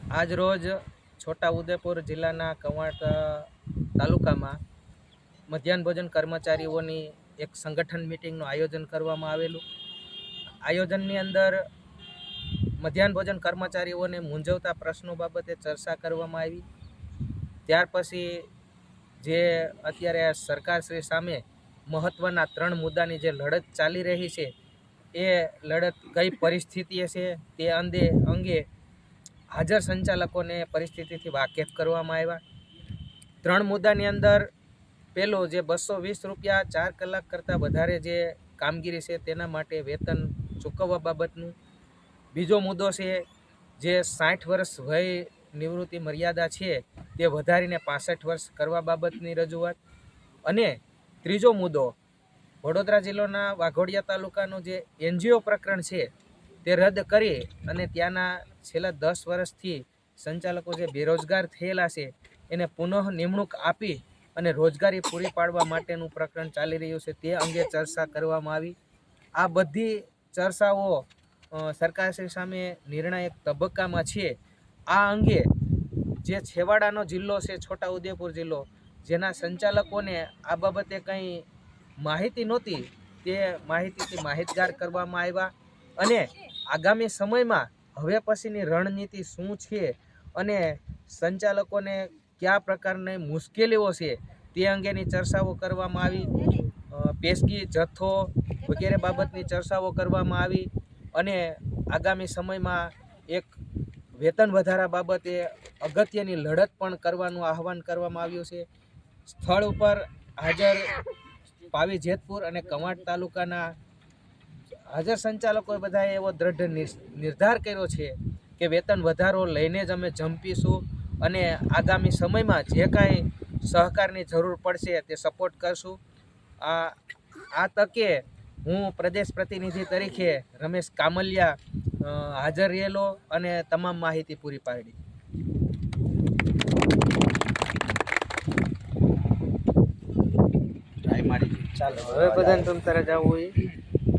આજ રોજ છોટાઉદેપુર જિલ્લાના કવાંટ તાલુકામાં મધ્યાહન ભોજન કર્મચારીઓની એક સંગઠન મિટિંગનું આયોજન કરવામાં આવેલું. આયોજનની અંદર મધ્યાહન ભોજન કર્મચારીઓને મૂંઝવતા પ્રશ્નો બાબતે ચર્ચા કરવામાં આવી. ત્યાર પછી જે અત્યારે સરકારશ્રી સામે મહત્ત્વના 3 મુદ્દાની જે લડત ચાલી રહી છે એ લડત કઈ પરિસ્થિતિએ છે તે અંગે હાજર સંચાલકોને પરિસ્થિતિથી વાકેફ કરવામાં આવ્યા. 3 મુદ્દાની અંદર પહેલો જે 220 રૂપિયા 4 કલાક કરતાં વધારે જે કામગીરી છે તેના માટે વેતન ચૂકવવા બાબતનું. બીજો મુદ્દો છે જે 60 વર્ષ વય નિવૃત્તિ મર્યાદા છે તે વધારીને 65 વર્ષ કરવા બાબતની રજૂઆત. અને ત્રીજો મુદ્દો વડોદરા જિલ્લાના વાઘોડિયા તાલુકાનું જે NGO પ્રકરણ છે તે રદ કરી અને ત્યાંના છેલ્લા 10 વર્ષથી સંચાલકો જે બેરોજગાર થયેલા છે એને પુનઃ નિમણૂક આપી અને રોજગારી પૂરી પાડવા માટેનું પ્રકરણ ચાલી રહ્યું છે તે અંગે ચર્ચા કરવામાં આવી. આ બધી ચર્ચાઓ સરકારશ્રી સામે નિર્ણાયક તબક્કામાં છે. આ અંગે જે છેવાડાનો જિલ્લો છે છોટાઉદેપુર જિલ્લો, જેના સંચાલકોને આ બાબતે કંઈ માહિતી નહોતી તે માહિતીથી માહિતગાર કરવામાં આવ્યા. અને આગામી સમયમાં હવે પછીની રણનીતિ શું છે અને સંચાલકોને કયા પ્રકારની મુશ્કેલીઓ છે તે અંગેની ચર્ચાઓ કરવામાં આવી. પેશગી જથ્થો વગેરે બાબતની ચર્ચાઓ કરવામાં આવી. અને આગામી સમયમાં એક વેતન વધારા બાબતે અગત્યની લડત પણ કરવાનું આહવાન કરવામાં આવ્યું છે. સ્થળ ઉપર હાજર પાવી જેતપુર અને કવાંટ તાલુકાના હાજર સંચાલકોએ બધાએ એવો દ્રઢ નિર્ધાર કર્યો છે કે વેતન વધારો લઈને જ અમે જંપીશું અને આગામી સમયમાં જે કાંઈ સહકારની જરૂર પડશે તે સપોર્ટ કરશું. આ તકે હું પ્રદેશ પ્રતિનિધિ તરીકે રમેશ કામલિયા હાજર રહેલો અને તમામ માહિતી પૂરી પાડી. ચાલો હવે બધાને તમ તારે જવું હોય.